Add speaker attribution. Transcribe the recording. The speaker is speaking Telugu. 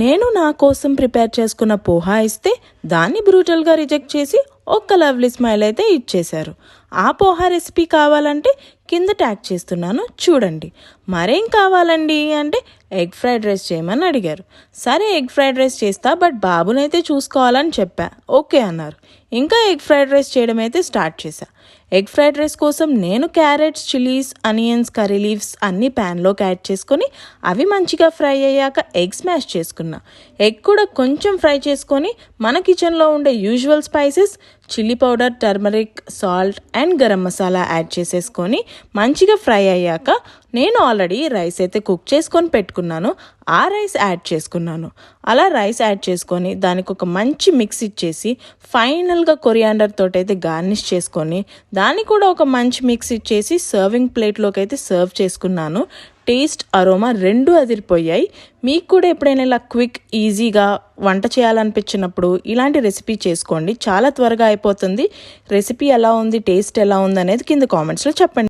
Speaker 1: నేను నా కోసం ప్రిపేర్ చేసుకున్న పోహా ఇస్తే దాన్ని బ్రూటల్గా రిజెక్ట్ చేసి ఒక్క లవ్లీ స్మైల్ అయితే ఇచ్చేశారు. ఆ పోహా రెసిపీ కావాలంటే కింద ట్యాగ్ చేస్తున్నాను చూడండి. మరేం కావాలండి అంటే ఎగ్ ఫ్రైడ్ రైస్ చేయమని అడిగారు. సరే ఎగ్ ఫ్రైడ్ రైస్ చేస్తా, బట్ బాబునైతే చూసుకోవాలని చెప్పా. ఓకే అన్నారు. ఇంకా ఎగ్ ఫ్రైడ్ రైస్ చేయడం అయితే స్టార్ట్ చేశా. ఎగ్ ఫ్రైడ్ రైస్ కోసం నేను carrots, chillies, onions, curry leaves అన్నీ ప్యాన్లోకి యాడ్ చేసుకొని అవి మంచిగా ఫ్రై అయ్యాక ఎగ్ స్మాష్ చేసుకున్నా. ఎగ్ కూడా కొంచెం ఫ్రై చేసుకొని మన కిచెన్లో ఉండే usual spices chilli powder, turmeric, salt and garam masala add చేసేసుకొని మంచిగా ఫ్రై అయ్యాక నేను ఆల్రెడీ రైస్ అయితే కుక్ చేసుకొని పెట్టుకున్నాను. ఆ రైస్ యాడ్ చేసుకున్నాను. అలా రైస్ యాడ్ చేసుకొని దానికి ఒక మంచి మిక్స్ ఇచ్చేసి ఫైనల్గా కొరియాండర్ తోటి అయితే గార్నిష్ చేసుకొని దానికి కూడా ఒక మంచి మిక్స్ ఇచ్చేసి సర్వింగ్ ప్లేట్లోకి అయితే సర్వ్ చేసుకున్నాను. టేస్ట్, అరోమా రెండు అదిరిపోయాయి. మీకు కూడా ఎప్పుడైనా ఇలా క్విక్, ఈజీగా వంట చేయాలనిపించినప్పుడు ఇలాంటి రెసిపీ చేసుకోండి. చాలా త్వరగా అయిపోతుంది. రెసిపీ ఎలా ఉంది, టేస్ట్ ఎలా ఉంది అనేది కింద కామెంట్స్లో చెప్పండి.